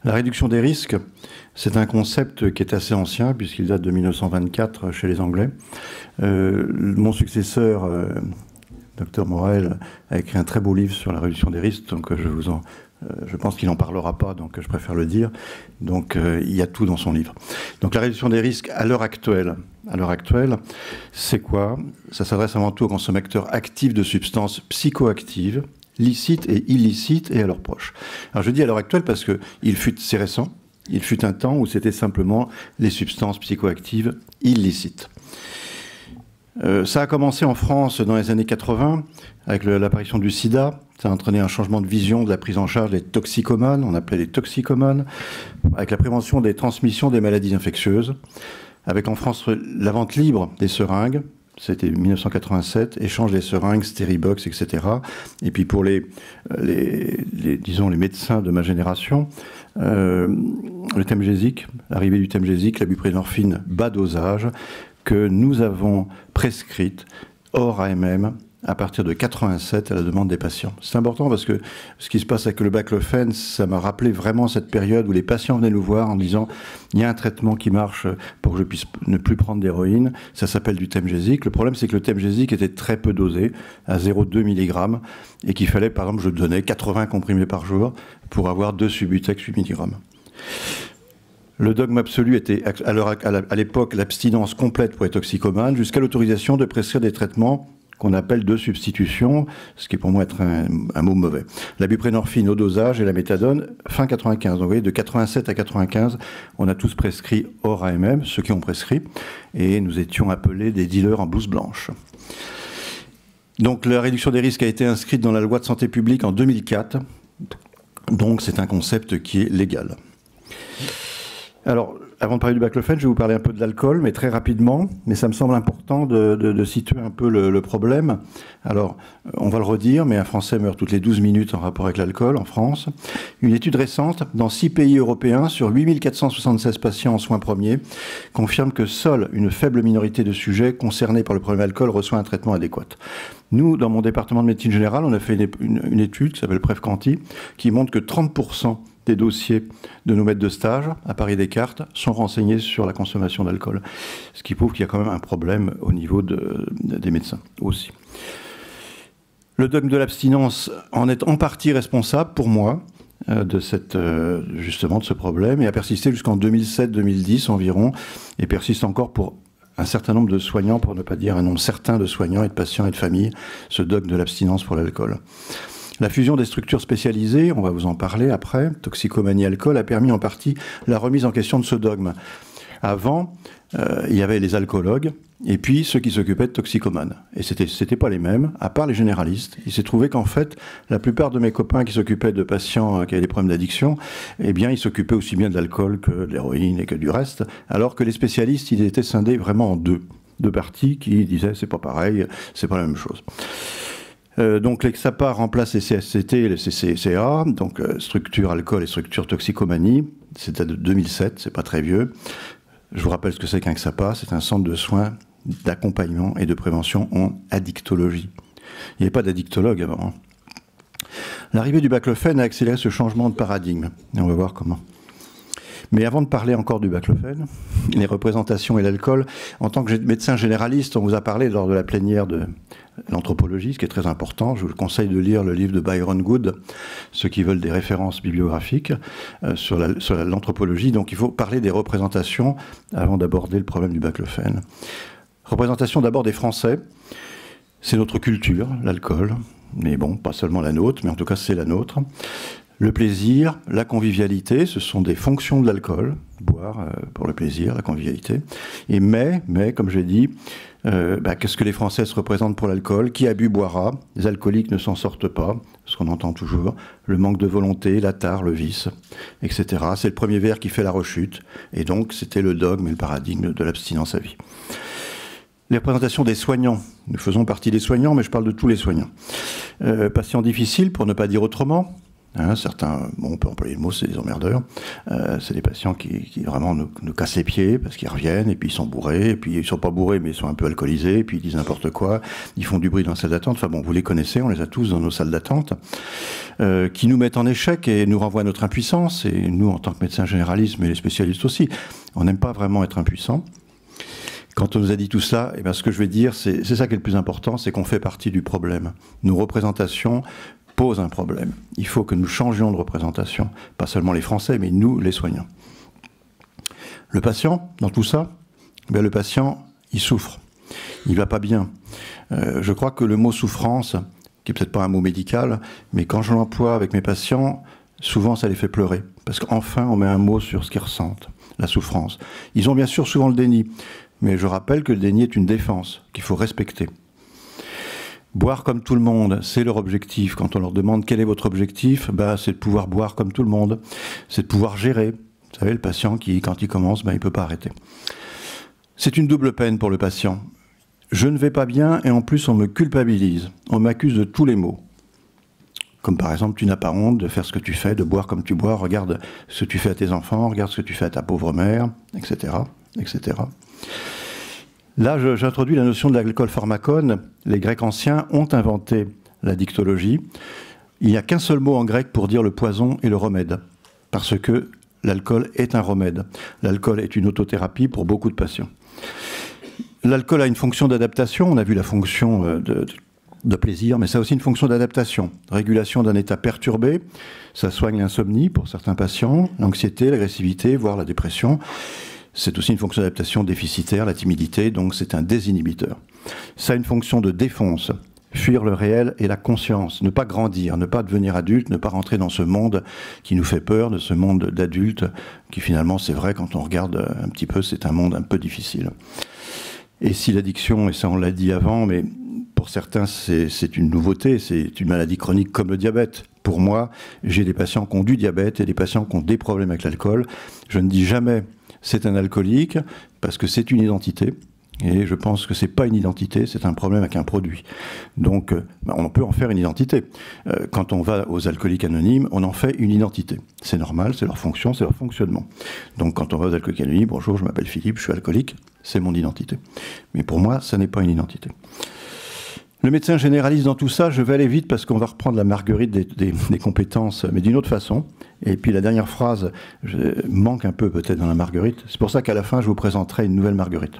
La réduction des risques, c'est un concept qui est assez ancien, puisqu'il date de 1924 chez les Anglais. Mon successeur, Dr Morel, a écrit un très beau livre sur la réduction des risques, donc je pense qu'il n'en parlera pas, donc je préfère le dire. Donc il y a tout dans son livre. Donc la réduction des risques à l'heure actuelle, c'est quoi? Ça s'adresse avant tout aux consommateurs actifs de substances psychoactives, licites et illicites, et à leurs proches. Alors je dis à l'heure actuelle parce que c'est récent, il fut un temps où c'était simplement les substances psychoactives illicites. Ça a commencé en France dans les années 80, avec l'apparition du sida. Ça a entraîné un changement de vision de la prise en charge des toxicomanes, on appelait les toxicomanes, avec la prévention des transmissions des maladies infectieuses, avec en France la vente libre des seringues, c'était 1987, échange des seringues, Steribox, etc. Et puis pour les médecins de ma génération, le Temgesic, l'arrivée du Temgesic, la buprenorphine bas dosage, que nous avons prescrite hors AMM à partir de 87 à la demande des patients. C'est important parce que ce qui se passe avec le baclofène, ça m'a rappelé vraiment cette période où les patients venaient nous voir en disant il y a un traitement qui marche pour que je puisse ne plus prendre d'héroïne, ça s'appelle du Temgesic. Le problème c'est que le Temgesic était très peu dosé, à 0,2 mg, et qu'il fallait, par exemple, je donnais 80 comprimés par jour pour avoir 2 Subutex 8 mg. Le dogme absolu était à l'époque l'abstinence complète pour les toxicomanes, jusqu'à l'autorisation de prescrire des traitements qu'on appelle de substitution, ce qui est pour moi être un mot mauvais. La buprenorphine au dosage et la méthadone fin 95. Donc vous voyez, de 87 à 95, on a tous prescrit hors AMM, ceux qui ont prescrit, et nous étions appelés des dealers en blouse blanche. Donc la réduction des risques a été inscrite dans la loi de santé publique en 2004, donc c'est un concept qui est légal. Alors, avant de parler du baclofène, je vais vous parler un peu de l'alcool, mais très rapidement. Mais ça me semble important de situer un peu le problème. Alors, on va le redire, mais un Français meurt toutes les 12 minutes en rapport avec l'alcool en France. Une étude récente, dans 6 pays européens, sur 8476 patients en soins premiers, confirme que seule une faible minorité de sujets concernés par le problème alcool reçoit un traitement adéquat. Nous, dans mon département de médecine générale, on a fait une étude qui s'appelle PrevCanti, qui montre que 30% des dossiers de nos maîtres de stage à Paris-Descartes sont renseignés sur la consommation d'alcool. Ce qui prouve qu'il y a quand même un problème au niveau des médecins aussi. Le dogme de l'abstinence en est en partie responsable, pour moi, justement de ce problème, et a persisté jusqu'en 2007-2010 environ, et persiste encore pour un certain nombre de soignants, pour ne pas dire un nombre certain de soignants et de patients et de familles, ce dogme de l'abstinence pour l'alcool. La fusion des structures spécialisées, on va vous en parler après, toxicomanie, alcool, a permis en partie la remise en question de ce dogme. Avant, il y avait les alcoologues et puis ceux qui s'occupaient de toxicomanes. Et c'était pas les mêmes, à part les généralistes. Il s'est trouvé qu'en fait, la plupart de mes copains qui s'occupaient de patients qui avaient des problèmes d'addiction, eh bien, ils s'occupaient aussi bien de l'alcool que de l'héroïne et que du reste, alors que les spécialistes, ils étaient scindés vraiment en deux parties qui disaient c'est pas pareil, c'est pas la même chose. Donc les XAPA remplacent les CSCT et les CCA, donc structure alcool et structure toxicomanie. C'est de 2007, c'est pas très vieux. Je vous rappelle ce que c'est qu'un XAPA, c'est un centre de soins, d'accompagnement et de prévention en addictologie. Il n'y avait pas d'addictologue avant. L'arrivée du baclofène a accéléré ce changement de paradigme, et on va voir comment. Mais avant de parler encore du baclofène, les représentations et l'alcool, en tant que médecin généraliste, on vous a parlé lors de la plénière de l'anthropologie, ce qui est très important. Je vous conseille de lire le livre de Byron Good, ceux qui veulent des références bibliographiques sur l'anthropologie. Donc il faut parler des représentations avant d'aborder le problème du baclofène. Représentation d'abord des Français. C'est notre culture, l'alcool. Mais bon, pas seulement la nôtre, mais en tout cas c'est la nôtre. Le plaisir, la convivialité, ce sont des fonctions de l'alcool, boire pour le plaisir, la convivialité. Et mais comme j'ai dit, qu'est-ce que les Français se représentent pour l'alcool? Qui a bu boira, les alcooliques ne s'en sortent pas, ce qu'on entend toujours, le manque de volonté, la tare, le vice, etc. C'est le premier verre qui fait la rechute, et donc c'était le dogme et le paradigme de l'abstinence à vie. Les représentations des soignants. Nous faisons partie des soignants, mais je parle de tous les soignants. Patients difficiles, pour ne pas dire autrement. Hein, certains, bon, on peut employer le mot, c'est des emmerdeurs. C'est des patients qui vraiment nous cassent les pieds parce qu'ils reviennent et puis ils sont bourrés, et puis ils sont pas bourrés mais ils sont un peu alcoolisés, et puis ils disent n'importe quoi, ils font du bruit dans la salle d'attente. Enfin bon, vous les connaissez, on les a tous dans nos salles d'attente, qui nous mettent en échec et nous renvoient à notre impuissance. Et nous, en tant que médecins généralistes, mais les spécialistes aussi, on n'aime pas vraiment être impuissants. Quand on nous a dit tout ça, eh bien, ce que je vais dire, c'est ça qui est le plus important, c'est qu'on fait partie du problème. Nos représentations pose un problème. Il faut que nous changions de représentation, pas seulement les Français, mais nous, les soignants. Le patient, dans tout ça, ben le patient, il souffre. Il va pas bien. Je crois que le mot souffrance, qui est peut-être pas un mot médical, mais quand je l'emploie avec mes patients, souvent ça les fait pleurer. Parce qu'enfin, on met un mot sur ce qu'ils ressentent, la souffrance. Ils ont bien sûr souvent le déni, mais je rappelle que le déni est une défense qu'il faut respecter. Boire comme tout le monde, c'est leur objectif. Quand on leur demande quel est votre objectif, bah, c'est de pouvoir boire comme tout le monde. C'est de pouvoir gérer. Vous savez, le patient qui, quand il commence, bah, il ne peut pas arrêter. C'est une double peine pour le patient. Je ne vais pas bien et en plus on me culpabilise. On m'accuse de tous les maux. Comme par exemple, tu n'as pas honte de faire ce que tu fais, de boire comme tu bois. Regarde ce que tu fais à tes enfants, regarde ce que tu fais à ta pauvre mère, etc., etc. Là, j'introduis la notion de l'alcool pharmacone. Les Grecs anciens ont inventé la dictologie. Il n'y a qu'un seul mot en grec pour dire le poison et le remède, parce que l'alcool est un remède. L'alcool est une autothérapie pour beaucoup de patients. L'alcool a une fonction d'adaptation. On a vu la fonction de plaisir, mais ça a aussi une fonction d'adaptation. Régulation d'un état perturbé, ça soigne l'insomnie pour certains patients, l'anxiété, l'agressivité, voire la dépression. C'est aussi une fonction d'adaptation déficitaire, la timidité, donc c'est un désinhibiteur. Ça a une fonction de défonce, fuir le réel et la conscience, ne pas grandir, ne pas devenir adulte, ne pas rentrer dans ce monde qui nous fait peur, de ce monde d'adultes, qui finalement, c'est vrai, quand on regarde un petit peu, c'est un monde un peu difficile. Et si l'addiction, et ça on l'a dit avant, mais pour certains c'est une nouveauté, c'est une maladie chronique comme le diabète. Pour moi, j'ai des patients qui ont du diabète et des patients qui ont des problèmes avec l'alcool. Je ne dis jamais c'est un alcoolique, parce que c'est une identité, et je pense que c'est pas une identité, c'est un problème avec un produit. Donc, on peut en faire une identité. Quand on va aux alcooliques anonymes, on en fait une identité. C'est normal, c'est leur fonction, c'est leur fonctionnement. Donc, quand on va aux alcooliques anonymes, bonjour, je m'appelle Philippe, je suis alcoolique, c'est mon identité. Mais pour moi, ça n'est pas une identité. Le médecin généraliste dans tout ça, je vais aller vite parce qu'on va reprendre la marguerite des compétences, mais d'une autre façon. Et puis la dernière phrase manque un peu peut-être dans la marguerite. C'est pour ça qu'à la fin, je vous présenterai une nouvelle marguerite.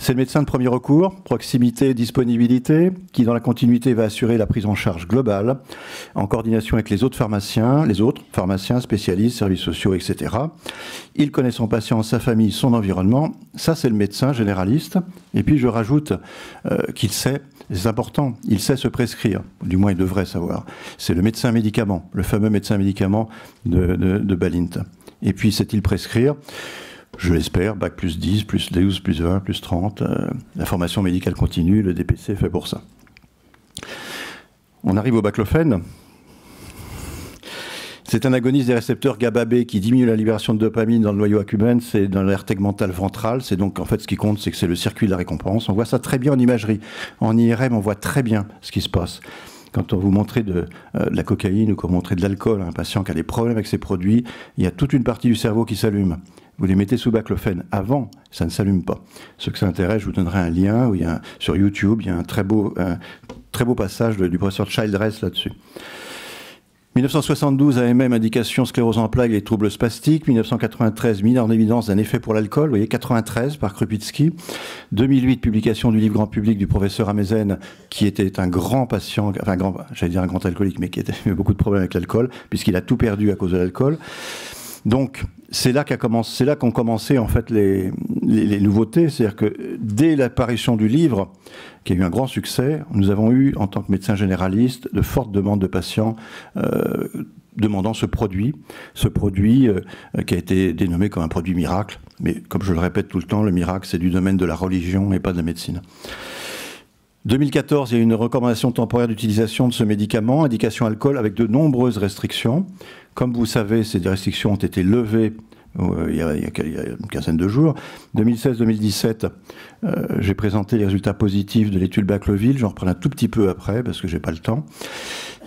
C'est le médecin de premier recours, proximité, disponibilité, qui dans la continuité va assurer la prise en charge globale, en coordination avec les autres pharmaciens, spécialistes, services sociaux, etc. Il connaît son patient, sa famille, son environnement. Ça, c'est le médecin généraliste. Et puis je rajoute qu'il sait, c'est important, il sait se prescrire, du moins il devrait savoir. C'est le médecin médicament, le fameux médecin médicament de Balint. Et puis sait-il prescrire ? Je l'espère, bac plus 10, plus 12, plus 20, plus 30, la formation médicale continue, le DPC est fait pour ça. On arrive au baclofène. C'est un agoniste des récepteurs GABA-B qui diminue la libération de dopamine dans le noyau accumbens, c'est dans l'aire tegmentale ventrale. C'est donc, en fait, ce qui compte, c'est que c'est le circuit de la récompense. On voit ça très bien en imagerie. En IRM, on voit très bien ce qui se passe. Quand on vous montre de la cocaïne ou qu'on montre de l'alcool à un patient qui a des problèmes avec ces produits, il y a toute une partie du cerveau qui s'allume. Vous les mettez sous baclofène. Avant, ça ne s'allume pas. Ceux que ça intéresse, je vous donnerai un lien où sur YouTube, il y a un très beau passage du professeur Childress là-dessus. 1972, AMM, indication sclérose en plaques et troubles spastiques. 1993, mise en évidence d'un effet pour l'alcool. Vous voyez, 93 par Krupitsky. 2008, publication du livre grand public du professeur Amezen, qui était un grand patient, enfin, j'allais dire un grand alcoolique, mais qui avait beaucoup de problèmes avec l'alcool, puisqu'il a tout perdu à cause de l'alcool. Donc, c'est là qu'ont commencé en fait les nouveautés. C'est-à-dire que dès l'apparition du livre, qui a eu un grand succès, nous avons eu, en tant que médecins généralistes, de fortes demandes de patients demandant ce produit qui a été dénommé comme un produit miracle. Mais comme je le répète tout le temps, le miracle, c'est du domaine de la religion et pas de la médecine. 2014, il y a eu une recommandation temporaire d'utilisation de ce médicament, indication alcool, avec de nombreuses restrictions. Comme vous savez, ces restrictions ont été levées il y a une quinzaine de jours. 2016-2017, j'ai présenté les résultats positifs de l'étude Bacloville. J'en reprends un tout petit peu après, parce que j'ai pas le temps.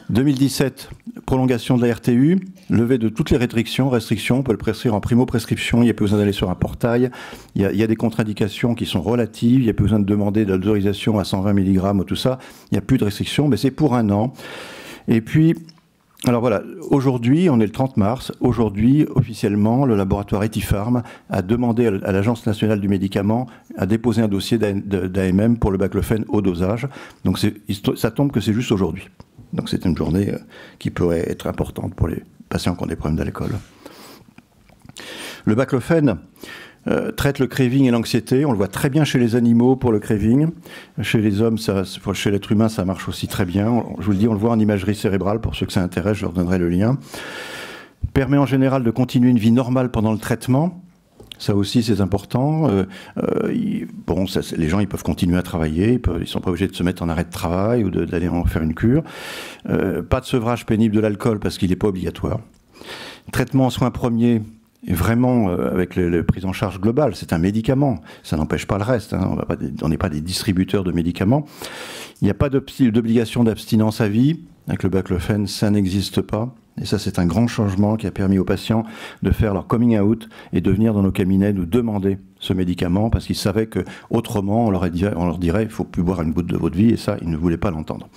2017, prolongation de la RTU, levée de toutes les restrictions, on peut le prescrire en primo-prescription, il n'y a plus besoin d'aller sur un portail, il y a des contre-indications qui sont relatives, il n'y a plus besoin de demander de l'autorisation à 120 mg ou tout ça, il n'y a plus de restrictions, mais c'est pour 1 an. Et puis, alors voilà, aujourd'hui, on est le 30 mars, aujourd'hui, officiellement, le laboratoire Etipharm a demandé à l'Agence nationale du médicament à déposer un dossier d'AMM pour le baclofène haut dosage. Donc ça tombe que c'est juste aujourd'hui. Donc c'est une journée qui pourrait être importante pour les patients qui ont des problèmes d'alcool. Le baclofène traite le craving et l'anxiété. On le voit très bien chez les animaux pour le craving. Chez les hommes, chez l'être humain, ça marche aussi très bien. Je vous le dis, on le voit en imagerie cérébrale. Pour ceux que ça intéresse, je leur donnerai le lien. Permet en général de continuer une vie normale pendant le traitement. Ça aussi, c'est important. Les gens, ils peuvent continuer à travailler. Ils ne sont pas obligés de se mettre en arrêt de travail ou d'aller en faire une cure. Pas de sevrage pénible de l'alcool parce qu'il n'est pas obligatoire. Traitement en soins premiers. Et vraiment, avec la prise en charge globale, c'est un médicament. Ça n'empêche pas le reste. Hein. On n'est pas des distributeurs de médicaments. Il n'y a pas d'obligation d'abstinence à vie. Avec le baclofène, ça n'existe pas. Et ça, c'est un grand changement qui a permis aux patients de faire leur coming out et de venir dans nos cabinets nous demander ce médicament parce qu'ils savaient qu'autrement, on leur dirait « il ne faut plus boire une goutte de votre vie » et ça, ils ne voulaient pas l'entendre.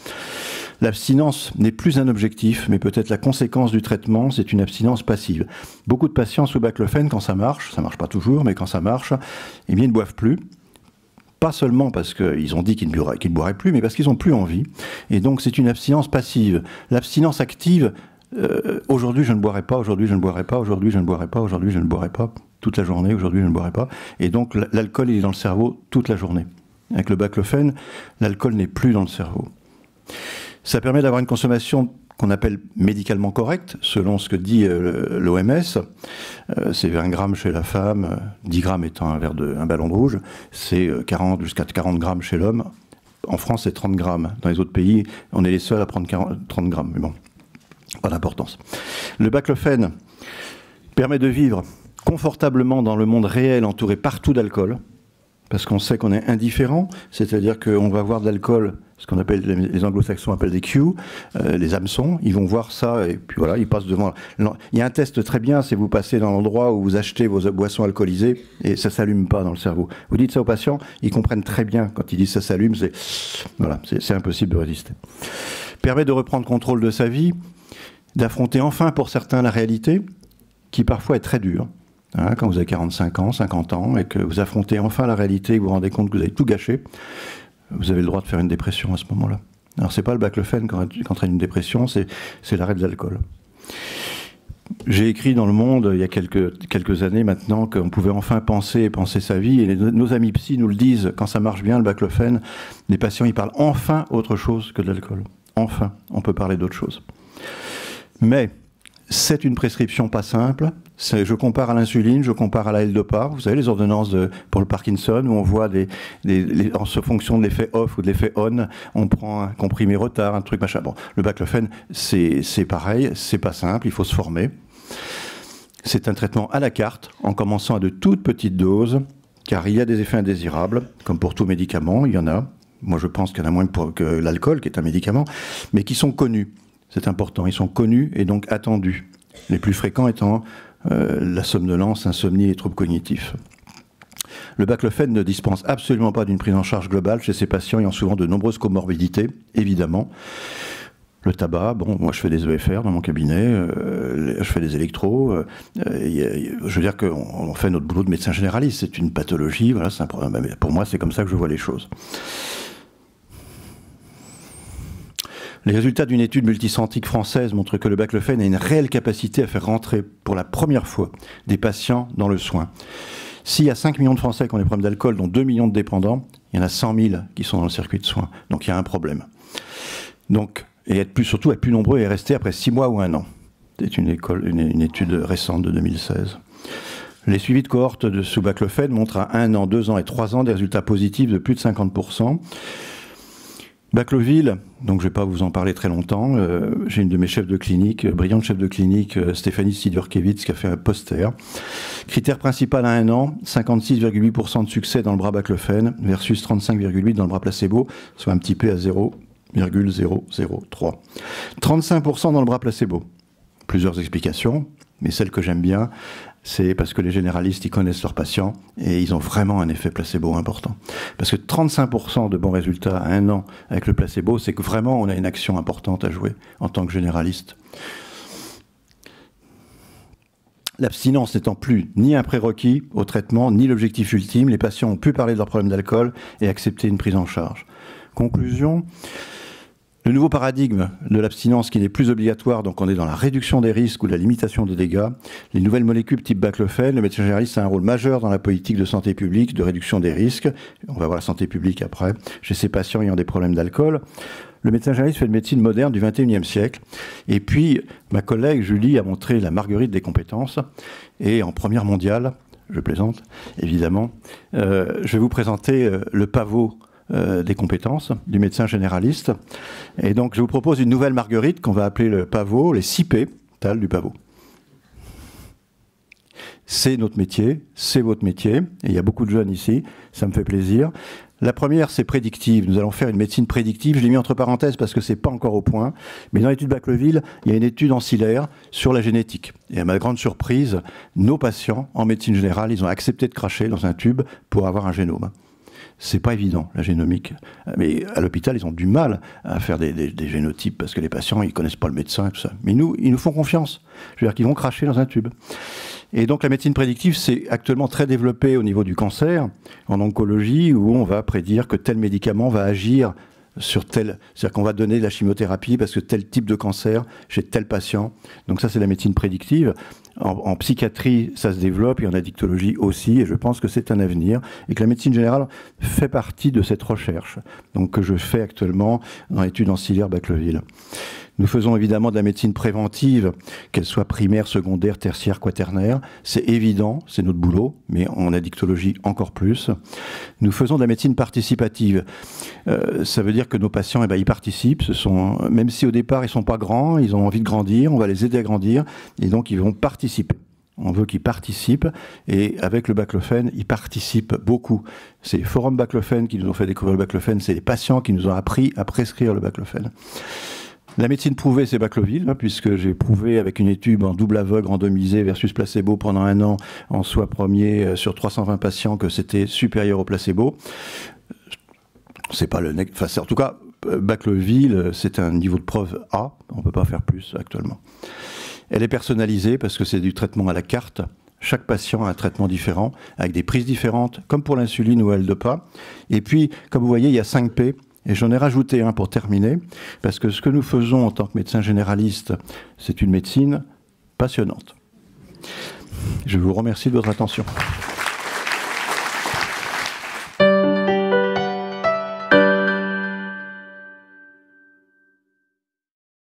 L'abstinence n'est plus un objectif, mais peut-être la conséquence du traitement, c'est une abstinence passive. Beaucoup de patients sous baclofène, quand ça marche pas toujours, mais quand ça marche, eh bien, ils ne boivent plus. Pas seulement parce qu'ils ont dit qu'ils ne boiraient plus, mais parce qu'ils n'ont plus envie. Et donc, c'est une abstinence passive. L'abstinence active, aujourd'hui, je ne boirai pas, aujourd'hui, je ne boirai pas, aujourd'hui, je ne boirai pas, aujourd'hui, je ne boirai pas, toute la journée, aujourd'hui, je ne boirai pas. Et donc, l'alcool, il est dans le cerveau toute la journée. Avec le baclofène, l'alcool n'est plus dans le cerveau. Ça permet d'avoir une consommation qu'on appelle médicalement correcte, selon ce que dit l'OMS. C'est 20 grammes chez la femme, 10 grammes étant un ballon de rouge, c'est 40 jusqu'à 40 grammes chez l'homme. En France, c'est 30 grammes. Dans les autres pays, on est les seuls à prendre 30 grammes. Mais bon, pas d'importance. Le baclofène permet de vivre confortablement dans le monde réel, entouré partout d'alcool, parce qu'on sait qu'on est indifférent, c'est-à-dire qu'on va voir de l'alcool, ce qu'on appelle, les anglo-saxons appellent des cues, les hameçons, ils vont voir ça et puis voilà, ils passent devant. Il y a un test très bien, c'est vous passez dans l'endroit où vous achetez vos boissons alcoolisées et ça s'allume pas dans le cerveau. Vous dites ça aux patients, ils comprennent très bien quand ils disent ça s'allume, c'est impossible de résister. Permet de reprendre contrôle de sa vie, d'affronter enfin pour certains la réalité, qui parfois est très dure. Hein, quand vous avez 45 ans, 50 ans, et que vous affrontez enfin la réalité, et que vous vous rendez compte que vous avez tout gâché, vous avez le droit de faire une dépression à ce moment-là. Alors c'est pas le baclofène qui entraîne une dépression, c'est l'arrêt de l'alcool. J'ai écrit dans Le Monde, il y a quelques années maintenant, qu'on pouvait enfin penser sa vie, et nos amis psy nous le disent, quand ça marche bien, le baclofène, les patients, ils parlent enfin autre chose que de l'alcool. Enfin, on peut parler d'autre chose. Mais c'est une prescription pas simple. Je compare à l'insuline, je compare à la L-Dopa. Vous savez, les ordonnances pour le Parkinson, où on voit en fonction de l'effet off ou de l'effet on, on prend un comprimé retard, un truc machin. Bon, le baclofène, c'est pareil, c'est pas simple, il faut se former. C'est un traitement à la carte, en commençant à de toutes petites doses, car il y a des effets indésirables, comme pour tout médicament, il y en a. Moi, je pense qu'il y en a moins que l'alcool, qui est un médicament, mais qui sont connus. C'est important, ils sont connus et donc attendus. Les plus fréquents étant la somnolence, insomnie et troubles cognitifs. Le baclofène ne dispense absolument pas d'une prise en charge globale chez ces patients ayant souvent de nombreuses comorbidités, évidemment. Le tabac, bon, moi je fais des EFR dans mon cabinet, je fais des électros. Je veux dire qu'on fait notre boulot de médecin généraliste, c'est une pathologie, voilà, c'est un problème. Mais pour moi, c'est comme ça que je vois les choses. Les résultats d'une étude multicentrique française montrent que le baclofène a une réelle capacité à faire rentrer pour la première fois des patients dans le soin. S'il y a 5 millions de Français qui ont des problèmes d'alcool, dont 2 millions de dépendants, il y en a 100 000 qui sont dans le circuit de soins. Donc il y a un problème. Donc, et surtout être plus nombreux et rester après 6 mois ou 1 an. C'est une étude récente de 2016. Les suivis de cohorte sous baclofène montrent à 1 an, 2 ans et 3 ans des résultats positifs de plus de 50%. Baclovil, donc je ne vais pas vous en parler très longtemps, j'ai une de mes chefs de clinique, brillante chef de clinique, Stéphanie Sidurkevitz, qui a fait un poster. Critère principal à 1 an, 56,8% de succès dans le bras baclofène versus 35,8% dans le bras placebo, soit un petit P à 0. 0,003. 35% dans le bras placebo. Plusieurs explications, mais celle que j'aime bien, c'est parce que les généralistes, ils connaissent leurs patients et ils ont vraiment un effet placebo important. Parce que 35% de bons résultats à 1 an avec le placebo, c'est que vraiment on a une action importante à jouer en tant que généraliste. L'abstinence n'étant plus ni un prérequis au traitement, ni l'objectif ultime, les patients ont pu parler de leurs problèmes d'alcool et accepter une prise en charge. Conclusion, le nouveau paradigme de l'abstinence qui n'est plus obligatoire, donc on est dans la réduction des risques ou la limitation des dégâts. Les nouvelles molécules type baclofen, le médecin généraliste a un rôle majeur dans la politique de santé publique, de réduction des risques. On va voir la santé publique après, chez ces patients ayant des problèmes d'alcool. Le médecin généraliste fait une médecine moderne du XXIe siècle. Et puis, ma collègue Julie a montré la marguerite des compétences. Et en première mondiale, je plaisante, évidemment, je vais vous présenter le pavot des compétences du médecin généraliste. Et donc, je vous propose une nouvelle marguerite qu'on va appeler le pavot, les 6 P du pavot. C'est notre métier, c'est votre métier, et il y a beaucoup de jeunes ici, ça me fait plaisir. La première, c'est prédictive. Nous allons faire une médecine prédictive. Je l'ai mis entre parenthèses parce que c'est pas encore au point. Mais dans l'étude Bacleville, il y a une étude ancillaire sur la génétique. Et à ma grande surprise, nos patients, en médecine générale, ils ont accepté de cracher dans un tube pour avoir un génome. C'est pas évident, la génomique. Mais à l'hôpital, ils ont du mal à faire des génotypes parce que les patients, ils connaissent pas le médecin et tout ça. Mais nous, ils nous font confiance. Je veux dire qu'ils vont cracher dans un tube. Et donc la médecine prédictive, c'est actuellement très développé au niveau du cancer, en oncologie, où on va prédire que tel médicament va agir sur tel... C'est-à-dire qu'on va donner de la chimiothérapie parce que tel type de cancer chez tel patient. Donc ça, c'est la médecine prédictive. En psychiatrie, ça se développe, et en addictologie aussi, et je pense que c'est un avenir, et que la médecine générale fait partie de cette recherche, donc que je fais actuellement dans l'étude ancillaire Bacleville. Nous faisons évidemment de la médecine préventive, qu'elle soit primaire, secondaire, tertiaire, quaternaire. C'est évident, c'est notre boulot, mais en addictologie encore plus. Nous faisons de la médecine participative. Ça veut dire que nos patients, ils participent. Même si au départ, ils ne sont pas grands, ils ont envie de grandir, on va les aider à grandir, et donc ils vont participer. On veut qu'ils participent, et avec le baclofen, ils participent beaucoup. C'est les forums baclofen qui nous ont fait découvrir le baclofen, c'est les patients qui nous ont appris à prescrire le baclofen. La médecine prouvée, c'est Bacleville, puisque j'ai prouvé avec une étude en double aveugle randomisée versus placebo pendant 1 an, en soi premier sur 320 patients, que c'était supérieur au placebo. C'est pas le... Enfin, en tout cas, Bacleville, c'est un niveau de preuve A, on ne peut pas faire plus actuellement. Elle est personnalisée parce que c'est du traitement à la carte. Chaque patient a un traitement différent, avec des prises différentes, comme pour l'insuline ou L-Dopa. Et puis, comme vous voyez, il y a 5 P. Et j'en ai rajouté un pour terminer, parce que ce que nous faisons en tant que médecin généraliste, c'est une médecine passionnante. Je vous remercie de votre attention.